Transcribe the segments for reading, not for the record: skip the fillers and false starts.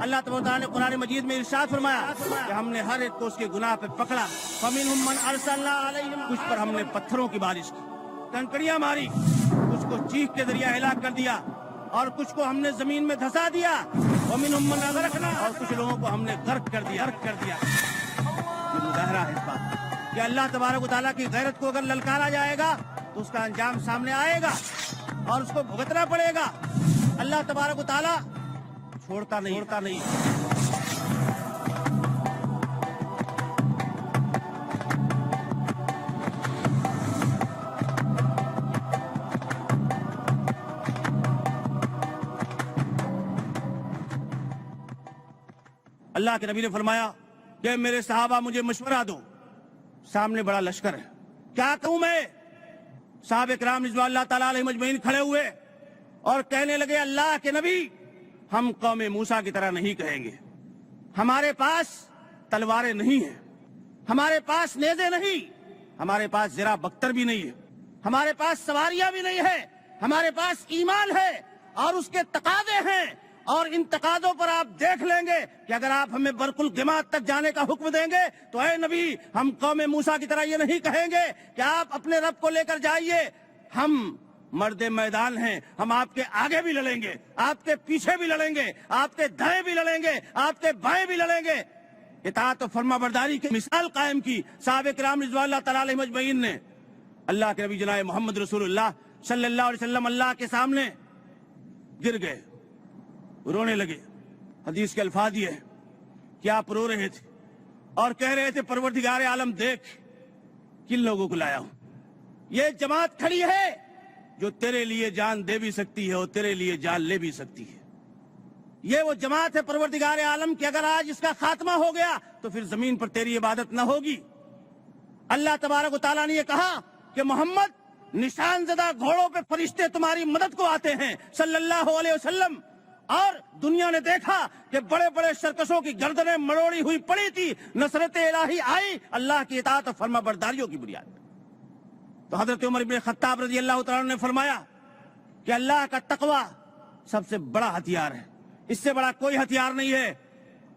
اللہ تبارک نے قرآن مجید میں ارشاد فرمایا کہ ہم نے ہر ایک کو اس کے گناہ پہ پکڑا. فَمِنْهُمْ مَنْ أَرْسَلْنَا عَلَيْهِمْ, کچھ پر ہم نے پتھروں کی بارش کی, کنکریاں ماری, کچھ کو چیخ کے ذریعہ ہلاک کر دیا, اور کچھ کو ہم نے زمین میں دھسا دیا. وَمِنْهُمْ مَنْ أَغْرَقْنَا, اور کچھ لوگوں کو ہم نے غرق کر دیا. یہ مظاہرہ ہے اس بات کہ اللہ تبارک و تعالیٰ کی غیرت کو اگر للکارا جائے گا تو اس کا انجام سامنے آئے گا اور اس کو بھگتنا پڑے گا. اللہ تبارک و تعالیٰ چھوڑتا نہیں. اللہ کے نبی نے فرمایا کہ میرے صحابہ مجھے مشورہ دو, سامنے بڑا لشکر ہے, کیا کہوں میں؟ صحابہ کرام رضوان اللہ تعالیٰ علیہ مجمعین کھڑے ہوئے اور کہنے لگے, اللہ کے نبی ہم قوم موسیٰ کی طرح نہیں کہیں گے. ہمارے پاس تلواریں نہیں ہیں, ہمارے پاس نیزے نہیں, ہمارے پاس زرہ بختر بھی نہیں ہے, ہمارے پاس سواریاں بھی نہیں ہے, ہمارے پاس ایمان ہے اور اس کے تقاضے ہیں, اور ان تقاضوں پر آپ دیکھ لیں گے کہ اگر آپ ہمیں برق الغماد تک جانے کا حکم دیں گے تو اے نبی ہم قوم موسیٰ کی طرح یہ نہیں کہیں گے کہ آپ اپنے رب کو لے کر جائیے. ہم مرد میدان ہیں, ہم آپ کے آگے بھی لڑیں گے, آپ کے پیچھے بھی لڑیں گے, آپ کے دائیں بھی لڑیں گے, آپ کے بائیں بھی لڑیں گے. اطاعت و فرما برداری کی مثال قائم کی صحابہ کرام رضوان اللہ تعالیٰ علیہ مجمعین نے. اللہ کے نبی جناب محمد رسول اللہ صلی اللہ علیہ وسلم اللہ کے سامنے گر گئے, رونے لگے. حدیث کے الفاظ یہ ہے کہ آپ رو رہے تھے اور کہہ رہے تھے, پروردگار عالم دیکھ کن لوگوں کو لایا ہوں. یہ جماعت کھڑی ہے جو تیرے لیے جان دے بھی سکتی ہے اور تیرے لیے جان لے بھی سکتی ہے. یہ وہ جماعت ہے پروردگار عالم کہ اگر آج اس کا خاتمہ ہو گیا تو پھر زمین پر تیری عبادت نہ ہوگی. اللہ تبارک و تعالیٰ نے یہ کہا کہ محمد نشان زدہ گھوڑوں پہ فرشتے تمہاری مدد کو آتے ہیں صلی اللہ علیہ وسلم. اور دنیا نے دیکھا کہ بڑے بڑے سرکشوں کی گردنیں مروڑی ہوئی پڑی تھی, نصرت الہی آئی اللہ کی اطاعت و فرما برداریوں کی بنیاد پر. تو حضرت عمر بن خطاب رضی اللہ تعالیٰ نے فرمایا کہ اللہ کا تقوی سب سے بڑا ہتھیار ہے, اس سے بڑا کوئی ہتھیار نہیں ہے.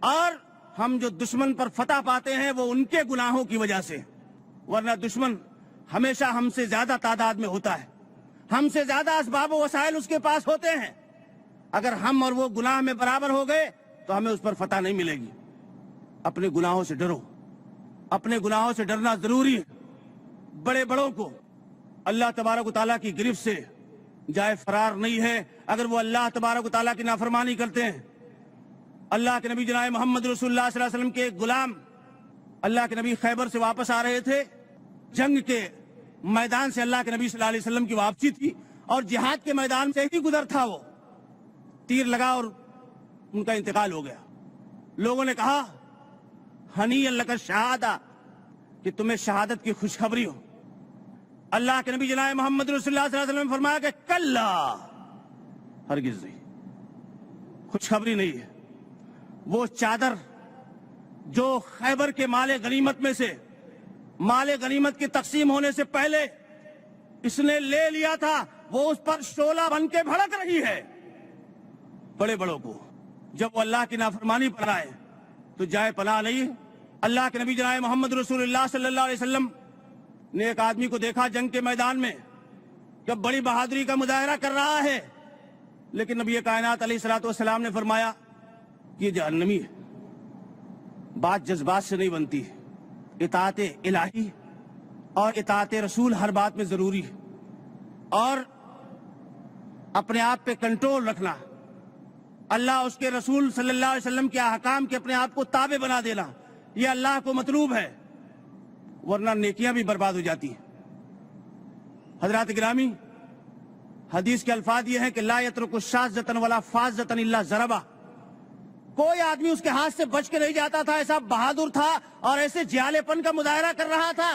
اور ہم جو دشمن پر فتح پاتے ہیں وہ ان کے گناہوں کی وجہ سے, ورنہ دشمن ہمیشہ ہم سے زیادہ تعداد میں ہوتا ہے, ہم سے زیادہ اسباب و وسائل اس کے پاس ہوتے ہیں. اگر ہم اور وہ گناہ میں برابر ہو گئے تو ہمیں اس پر فتح نہیں ملے گی. اپنے گناہوں سے ڈرو, اپنے گناہوں سے ڈرنا ضروری ہے. بڑے بڑوں کو اللہ تبارک و تعالیٰ کی گرفت سے جائے فرار نہیں ہے اگر وہ اللہ تبارک و تعالیٰ کی نافرمانی کرتے ہیں. اللہ کے نبی جناب محمد رسول اللہ صلی اللہ علیہ وسلم کے ایک غلام, اللہ کے نبی خیبر سے واپس آ رہے تھے, جنگ کے میدان سے اللہ کے نبی صلی اللہ علیہ وسلم کی واپسی تھی اور جہاد کے میدان سے ہی گزر تھا, وہ تیر لگا اور ان کا انتقال ہو گیا. لوگوں نے کہا ہنی اللہ کا شہادہ, کہ تمہیں شہادت کی خوشخبری ہو. اللہ کے نبی جناب محمد رسول اللہ صلی اللہ علیہ وسلم نے فرمایا کہ کلا, ہرگز نہیں, خوشخبری نہیں ہے. وہ چادر جو خیبر کے مال غنیمت میں سے, مال غنیمت کی تقسیم ہونے سے پہلے اس نے لے لیا تھا, وہ اس پر شعلہ بن کے بھڑک رہی ہے. بڑے بڑوں کو جب وہ اللہ کی نافرمانی پر آئے تو جائے پناہ نہیں. اللہ کے نبی جناب محمد رسول اللہ صلی اللہ علیہ وسلم نے ایک آدمی کو دیکھا جنگ کے میدان میں کہ بڑی بہادری کا مظاہرہ کر رہا ہے, لیکن نبی کائنات علیہ الصلوۃ والسلام نے فرمایا کہ یہ جہنمی ہے. بات جذبات سے نہیں بنتی, اطاعت الہی اور اطاعت رسول ہر بات میں ضروری ہے, اور اپنے آپ پہ کنٹرول رکھنا, اللہ اس کے رسول صلی اللہ علیہ وسلم کے احکام کے اپنے آپ کو تابع بنا دینا, یہ اللہ کو مطلوب ہے. ورنہ نیکیاں بھی برباد ہو جاتی ہیں۔ حضرات گرامی، حدیث کے الفاظ یہ ہیں کہ لا یترک شاذۃ ولا فاذۃ الا ضربہ، کوئی آدمی اس کے ہاتھ سے بچ کے نہیں جاتا تھا، ایسا بہادر تھا اور ایسے جیالے پن کا مظاہرہ کر رہا تھا۔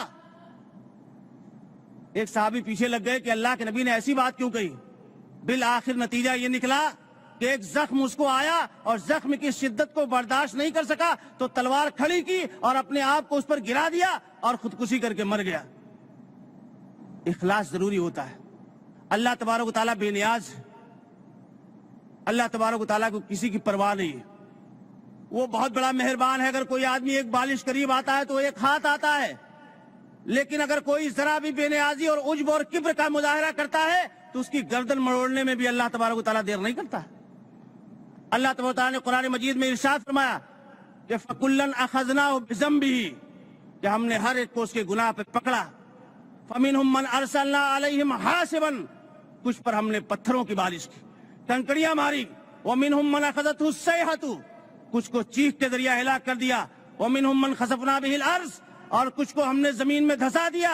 ایک صحابی پیچھے لگ گئے کہ اللہ کے نبی نے ایسی بات کیوں کہی؟ بالآخر نتیجہ یہ نکلا کہ ایک زخم اس کو آیا اور زخم کی شدت کو برداشت نہیں کر سکا تو تلوار کھڑی کی اور اپنے آپ کو اس پر گرا دیا اور خودکشی کر کے مر گیا۔ اخلاص ضروری ہوتا ہے۔ اللہ تبارک و تعالیٰ بے نیاز ہے، اللہ تبارک و تعالیٰ کو کسی کی پرواہ نہیں ہے، وہ بہت بڑا مہربان ہے۔ اگر کوئی آدمی ایک بالش قریب آتا ہے تو ایک ہاتھ آتا ہے، لیکن اگر کوئی ذرا بھی بے نیازی اور عجب اور کبر کا مظاہرہ کرتا ہے تو اس کی گردن مڑوڑنے میں بھی اللہ تبارک و تعالیٰ دیر نہیں کرتا۔ اللہ تبارک و تعالیٰ نے قرآن مجید میں ارشاد فرمایا کہ فَكُلًّا أَخَذْنَاهُ بِذَنبِهِ، کہ ہم نے ہر ایک کو اس کے گناہ پہ پکڑا۔ فَمِنْهُمْ مَنْ أَرْسَلْنَا عَلَيْهِمْ حَاسِبًا، کچھ پر ہم نے پتھروں کی بارش کی، کنکڑیاں ماری۔ وَمِنْهُمْ مَنْ أَخَذَتْهُ الصَّيْحَةُ، کچھ کو چیخ کے ذریعہ ہلاک کر دیا۔ وَمِنْهُمْ مَنْ خَسَفْنَا بِهِ الْأَرْضَ، اور کچھ کو ہم نے زمین میں دھسا دیا۔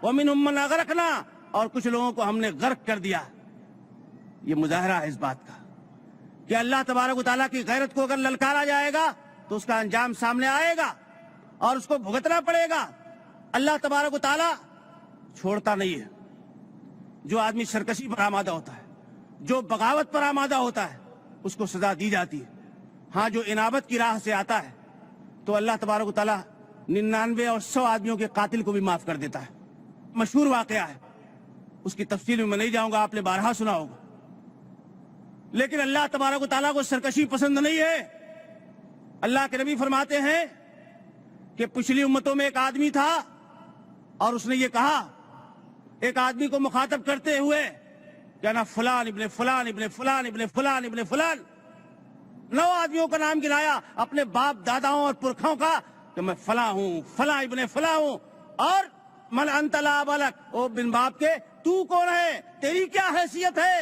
وَمِنْهُمْ مَنْ أَغْرَقْنَا، اور کچھ لوگوں کو ہم نے غرق کر دیا۔ یہ مظاہرہ ہے اس بات کا کہ اللہ تبارک و تعالیٰ کی غیرت کو اگر للکارا جائے گا تو اس کا انجام سامنے آئے گا اور اس کو بھگتنا پڑے گا۔ اللہ تبارک و تعالیٰ چھوڑتا نہیں ہے۔ جو آدمی سرکشی پر آمادہ ہوتا ہے، جو بغاوت پر آمادہ ہوتا ہے، اس کو سزا دی جاتی ہے۔ ہاں، جو انابت کی راہ سے آتا ہے تو اللہ تبارک و تعالیٰ 99 اور 100 آدمیوں کے قاتل کو بھی معاف کر دیتا ہے۔ مشہور واقعہ ہے، اس کی تفصیل میں نہیں جاؤں گا، آپ نے بارہا سنا ہوگا۔ لیکن اللہ تبارک و تعالیٰ کو سرکشی پسند نہیں ہے۔ اللہ کے نبی فرماتے ہیں کہ پچھلی امتوں میں ایک آدمی تھا اور اس نے یہ کہا، ایک آدمی کو مخاطب کرتے ہوئے کہ انا فلان ابن فلان ابن فلان ابن فلان ابن فلان، 9 آدمیوں کا نام گنایا، اپنے باپ داداؤں اور پرکھوں کا، کہ میں فلاں ہوں، فلاں ابن فلاں ہوں۔ اور من انت لا بالک، او بن باپ کے تو کون ہے، تیری کیا حیثیت ہے؟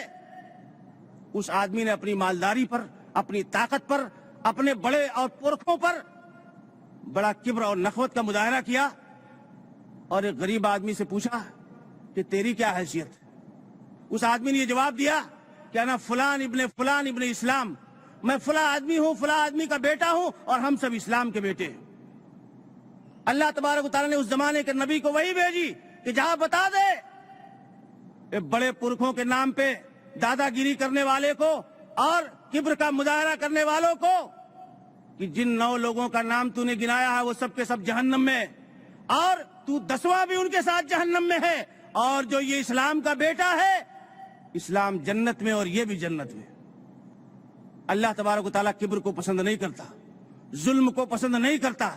اس آدمی نے اپنی مالداری پر، اپنی طاقت پر، اپنے بڑے اور پرکھوں پر بڑا کبر اور نخوت کا مظاہرہ کیا اور ایک غریب آدمی سے پوچھا کہ تیری کیا حیثیت ہے؟ اس آدمی نے یہ جواب دیا کہ انا فلان ابن اسلام، میں فلاں آدمی ہوں، فلاں آدمی کا بیٹا ہوں اور ہم سب اسلام کے بیٹے ہیں۔ اللہ تبارک و تعالیٰ نے اس زمانے کے نبی کو وہی بھیجی کہ جہاں بتا دے بڑے پرکھوں کے نام پہ دادا گیری کرنے والے کو اور کبر کا مظاہرہ کرنے والوں کو کہ جن 9 لوگوں کا نام تو نے گنایا ہے وہ سب کے سب جہنم میں، اور تو 10واں بھی ان کے ساتھ جہنم میں ہے، اور جو یہ اسلام کا بیٹا ہے، اسلام جنت میں اور یہ بھی جنت میں۔ اللہ تبارک و تعالیٰ کبر کو پسند نہیں کرتا، ظلم کو پسند نہیں کرتا،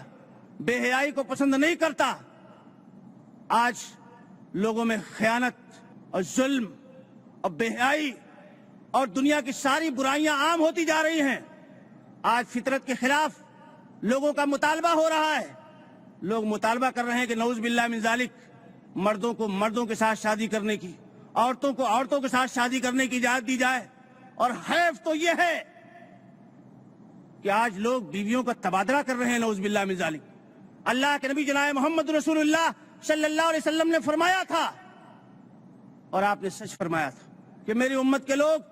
بے حیائی کو پسند نہیں کرتا۔ آج لوگوں میں خیانت اور ظلم اور بے حیائی اور دنیا کی ساری برائیاں عام ہوتی جا رہی ہیں۔ آج فطرت کے خلاف لوگوں کا مطالبہ ہو رہا ہے۔ لوگ مطالبہ کر رہے ہیں کہ نعوذ باللہ من ذالک، مردوں کو مردوں کے ساتھ شادی کرنے کی، عورتوں کو عورتوں کے ساتھ شادی کرنے کی اجازت دی جائے۔ اور حیف تو یہ ہے کہ آج لوگ بیویوں کا تبادلہ کر رہے ہیں، نعوذ باللہ من ذالک۔ اللہ کے نبی جناب محمد رسول اللہ صلی اللہ علیہ وسلم نے فرمایا تھا، اور آپ نے سچ فرمایا تھا، کہ میری امت کے لوگ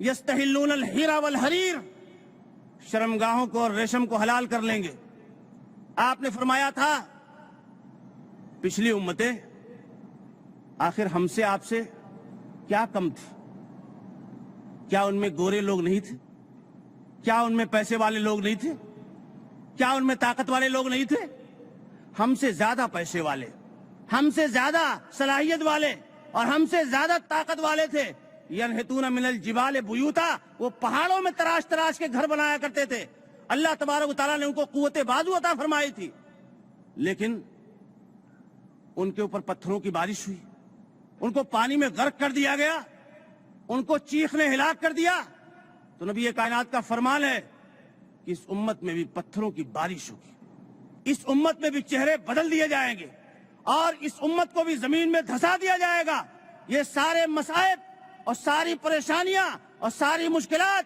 یستحلون الحیرہ والحریر، شرمگاہوں کو اور ریشم کو حلال کر لیں گے۔ آپ نے فرمایا تھا پچھلی امتیں آخر ہم سے آپ سے کیا کم تھی؟ کیا ان میں گورے لوگ نہیں تھے؟ کیا ان میں پیسے والے لوگ نہیں تھے؟ کیا ان میں طاقت والے لوگ نہیں تھے؟ ہم سے زیادہ پیسے والے، ہم سے زیادہ صلاحیت والے اور ہم سے زیادہ طاقت والے تھے۔ ینحتون من الجبال بیوتا، وہ پہاڑوں میں تراش تراش کے گھر بنایا کرتے تھے۔ اللہ تبارک و تعالیٰ نے ان کو قوت بازو عطا فرمائی تھی، لیکن ان کے اوپر پتھروں کی بارش ہوئی، ان کو پانی میں غرق کر دیا گیا، ان کو چیخ نے ہلاک کر دیا۔ تو نبی کائنات کا فرمان ہے کہ اس امت میں بھی پتھروں کی بارش ہوگی، اس امت میں بھی چہرے بدل دیے جائیں گے، اور اس امت کو بھی زمین میں دھسا دیا جائے گا۔ یہ سارے مصائب اور ساری پریشانیاں اور ساری مشکلات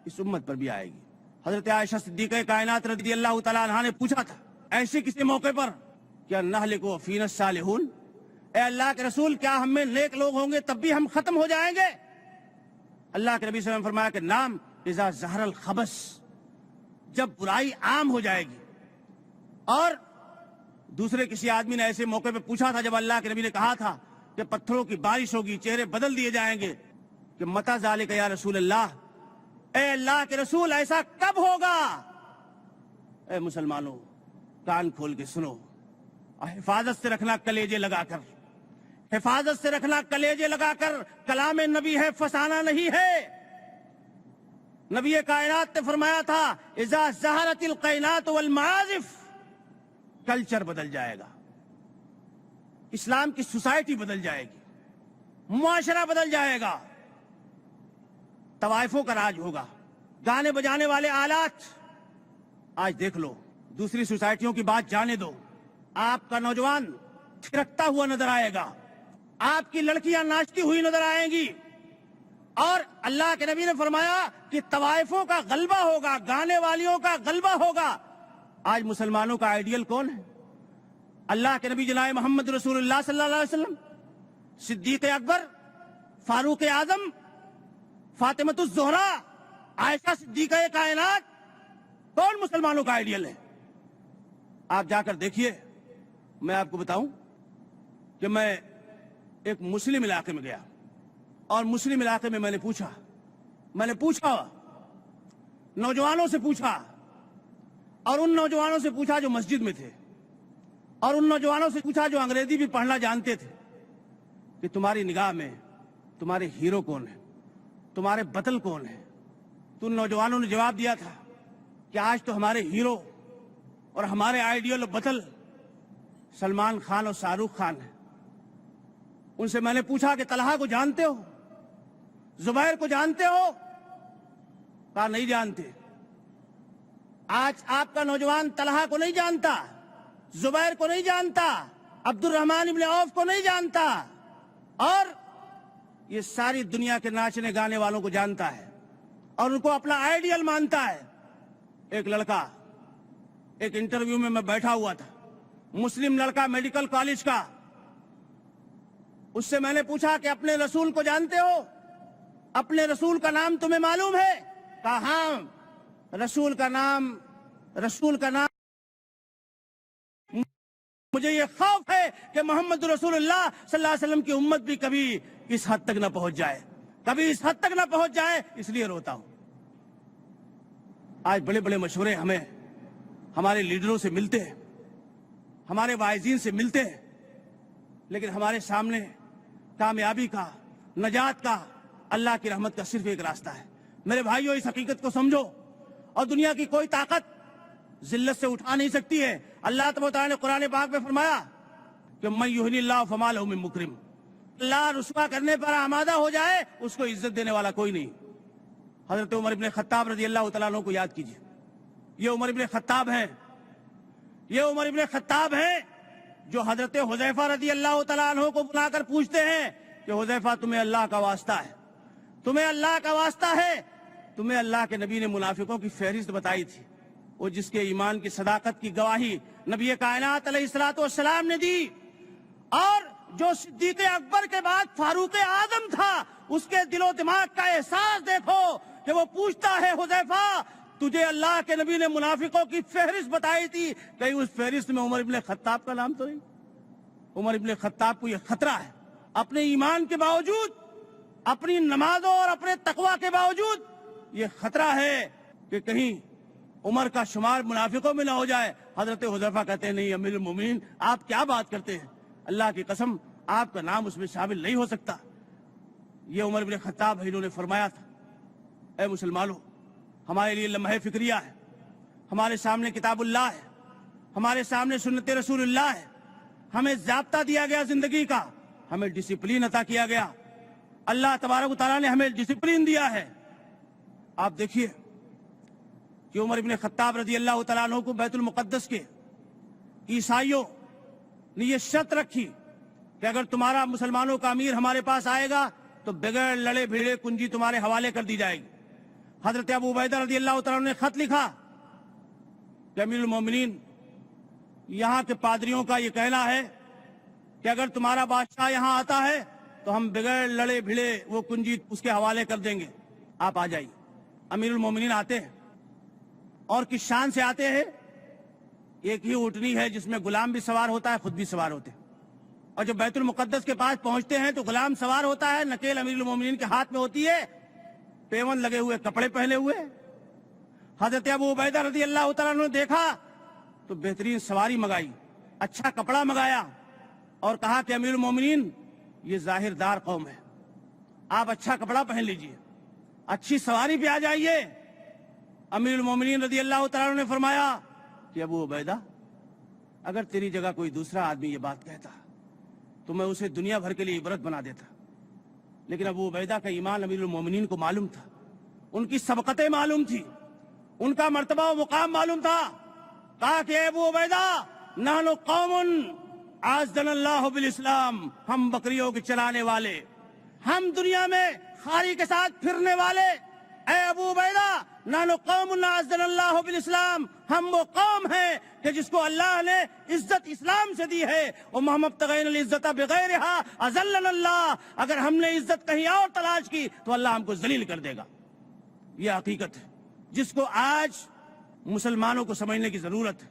اس امت پر بھی آئے گی۔ حضرت عائشہ صدیقہ کائنات رضی اللہ تعالیٰ عنہا نے پوچھا تھا ایسے کسی موقع پر کیا نہلکو فینا الصالحون، اے اللہ کے رسول کیا ہم میں نیک لوگ ہوں گے تب بھی ہم ختم ہو جائیں گے؟ اللہ کے نبی صلی اللہ علیہ وسلم نے فرمایا کہ نام اذا ظہر الخبث، جب برائی عام ہو جائے گی۔ اور دوسرے کسی آدمی نے ایسے موقع پہ پوچھا تھا جب اللہ کے نبی نے کہا تھا کہ پتھروں کی بارش ہوگی، چہرے بدل دیے جائیں گے، کہ متی ذالک یا رسول اللہ، اے اللہ کے رسول ایسا کب ہوگا؟ اے مسلمانوں کان کھول کے سنو، اور حفاظت سے رکھنا کلیجے لگا کر، حفاظت سے رکھنا کلیجے لگا کر، کلام نبی ہے، فسانہ نہیں ہے۔ نبی کائنات نے فرمایا تھا اذا ظہرت القینات والمعازف، کلچر بدل جائے گا، اسلام کی سوسائٹی بدل جائے گی، معاشرہ بدل جائے گا، طوائفوں کا راج ہوگا، گانے بجانے والے آلات۔ آج دیکھ لو، دوسری سوسائٹیوں کی بات جانے دو، آپ کا نوجوان تھرکتا ہوا نظر آئے گا، آپ کی لڑکیاں ناچتی ہوئی نظر آئیں گی، اور اللہ کے نبی نے فرمایا کہ طوائفوں کا غلبہ ہوگا، گانے والیوں کا غلبہ ہوگا۔ آج مسلمانوں کا آئیڈیل کون ہے؟ اللہ کے نبی جناب محمد رسول اللہ صلی اللہ علیہ وسلم، صدیق اکبر، فاروق اعظم، فاطمۃ الزہرا، عائشہ صدیقہ کائنات، کون مسلمانوں کا آئیڈیل ہے؟ آپ جا کر دیکھیے۔ میں آپ کو بتاؤں کہ میں ایک مسلم علاقے میں گیا، اور مسلم علاقے میں میں نے پوچھا نوجوانوں سے پوچھا، اور ان نوجوانوں سے پوچھا جو مسجد میں تھے، اور ان نوجوانوں سے پوچھا جو انگریزی بھی پڑھنا جانتے تھے، کہ تمہاری نگاہ میں تمہارے ہیرو کون ہے، تمہارے بطل کون ہے؟ تو ان نوجوانوں نے جواب دیا تھا کہ آج تو ہمارے ہیرو اور ہمارے آئیڈیل بطل سلمان خان اور شاہ رخ خان ہیں۔ ان سے میں نے پوچھا کہ طلحہ کو جانتے ہو، زبیر کو جانتے ہو؟ کہا نہیں جانتے۔ آج آپ کا نوجوان طلحہ کو نہیں جانتا، زبیر کو نہیں جانتا، عبد الرحمن ابن عوف کو نہیں جانتا، اور یہ ساری دنیا کے ناچنے گانے والوں کو جانتا ہے، اور ان کو اپنا آئیڈیل مانتا ہے۔ ایک لڑکا، ایک انٹرویو میں بیٹھا ہوا تھا، مسلم لڑکا، میڈیکل کالج کا، اس سے میں نے پوچھا کہ اپنے رسول کو جانتے ہو؟ اپنے رسول کا نام تمہیں معلوم ہے؟ کہا ہاں، رسول کا نام مجھے یہ خوف ہے کہ محمد رسول اللہ صلی اللہ علیہ وسلم کی امت بھی کبھی اس حد تک نہ پہنچ جائے، اس لیے روتا ہوں۔ آج بڑے بڑے مشورے ہمیں ہمارے لیڈروں سے ملتے ہیں، ہمارے واعظین سے ملتے ہیں، لیکن ہمارے سامنے کامیابی کا، نجات کا، اللہ کی رحمت کا صرف ایک راستہ ہے۔ میرے بھائیوں، اس حقیقت کو سمجھو، اور دنیا کی کوئی طاقت ذلت سے اٹھا نہیں سکتی ہے۔ اللہ تبارک و تعالیٰ نے قرآن پاک میں فرمایا کہ من یہن اللہ فما لہ من مکرم، اللہ رسوا کرنے پر آمادہ ہو جائے اس کو عزت دینے والا کوئی نہیں۔ حضرت عمر ابن خطاب رضی اللہ تعالیٰ عنہ کو یاد کیجئے۔ یہ عمر ابن خطاب ہیں جو حضرت حذیفہ رضی اللہ تعالیٰ عنہ کو بلا کر پوچھتے ہیں کہ حذیفہ تمہیں اللہ کا واسطہ ہے، تمہیں اللہ کے نبی نے منافقوں کی فہرست بتائی تھی، وہ جس کے ایمان کی صداقت کی گواہی نبی کائنات علیہ الصلوۃ والسلام نے دی، اور جو صدیق اکبر کے بعد فاروق اعظم تھا، اس کے دل و دماغ کا احساس دیکھو کہ وہ پوچھتا ہے حذیفہ تجھے اللہ کے نبی نے منافقوں کی فہرست بتائی تھی، کہیں اس فہرست میں عمر ابن خطاب کا نام تو نہیں؟ عمر ابن خطاب کو یہ خطرہ ہے، اپنے ایمان کے باوجود، اپنی نمازوں اور اپنے تقوی کے باوجود یہ خطرہ ہے کہ کہیں عمر کا شمار منافقوں میں نہ ہو جائے۔ حضرت حذیفہ کہتے ہیں نہیں امیر المومنین، آپ کیا بات کرتے ہیں، اللہ کی قسم آپ کا نام اس میں شامل نہیں ہو سکتا۔ یہ عمر ابن خطاب ہے، انہوں نے فرمایا تھا اے مسلمانوں، ہمارے لیے لمحہ فکریہ ہے، ہمارے سامنے کتاب اللہ ہے، ہمارے سامنے سنت رسول اللہ ہے، ہمیں ضابطہ دیا گیا زندگی کا، ہمیں ڈسپلین عطا کیا گیا، اللہ تبارک و تعالیٰ نے ہمیں ڈسپلین دیا ہے۔ آپ دیکھیے کہ عمر ابن خطاب رضی اللہ تعالیٰ عنہ کو بیت المقدس کے عیسائیوں نے یہ شرط رکھی کہ اگر تمہارا مسلمانوں کا امیر ہمارے پاس آئے گا تو بغیر لڑے بھیڑے کنجی تمہارے حوالے کر دی جائے گی۔ حضرت ابو عبیدہ رضی اللہ تعالیٰ عنہ نے خط لکھا کہ امیر المومنین، یہاں کے پادریوں کا یہ کہنا ہے کہ اگر تمہارا بادشاہ یہاں آتا ہے تو ہم بغیر لڑے بھیڑے وہ کنجی اس کے حوالے کر دیں گے، آپ آ جائیے۔ امیر المومنین آتے ہیں اور کس شان سے آتے ہیں؟ ایک ہی اونٹنی ہے جس میں غلام بھی سوار ہوتا ہے، خود بھی سوار ہوتے ہیں، اور جب بیت المقدس کے پاس پہنچتے ہیں تو غلام سوار ہوتا ہے، نکیل امیر المومنین کے ہاتھ میں ہوتی ہے، پیون لگے ہوئے کپڑے پہنے ہوئے۔ حضرت ابو عبیدہ رضی اللہ تعالیٰ نے دیکھا تو بہترین سواری منگائی، اچھا کپڑا منگایا اور کہا کہ امیر المومنین یہ ظاہر دار قوم ہے، آپ اچھا کپڑا پہن لیجئے، اچھی سواری پہ آ جائیے۔ امیر المومنین رضی اللہ تعالیٰ نے فرمایا کہ ابو عبیدہ اگر تیری جگہ کوئی دوسرا آدمی یہ بات کہتا تو میں اسے دنیا بھر کے لیے عبرت بنا دیتا، لیکن ابو عبیدہ کا ایمان امیر المومنین کو معلوم تھا، ان کی سبقتیں معلوم تھی، ان کا مرتبہ و مقام معلوم تھا۔ کہا کہ ابو عبیدہ نحن قوم اعزنا اللہ بالاسلام، ہم بکریوں کے چلانے والے، ہم دنیا میں خاری کے ساتھ پھرنے والے، اے ابو عبیدہ نحن قوم اعزنا اللہ بالاسلام، ہم وہ قوم ہیں کہ جس کو اللہ نے عزت اسلام سے دی ہے، اور محمد تغین العزت بغیرہا اذلنا اللہ، اگر ہم نے عزت کہیں اور تلاش کی تو اللہ ہم کو ذلیل کر دے گا۔ یہ حقیقت ہے جس کو آج مسلمانوں کو سمجھنے کی ضرورت ہے۔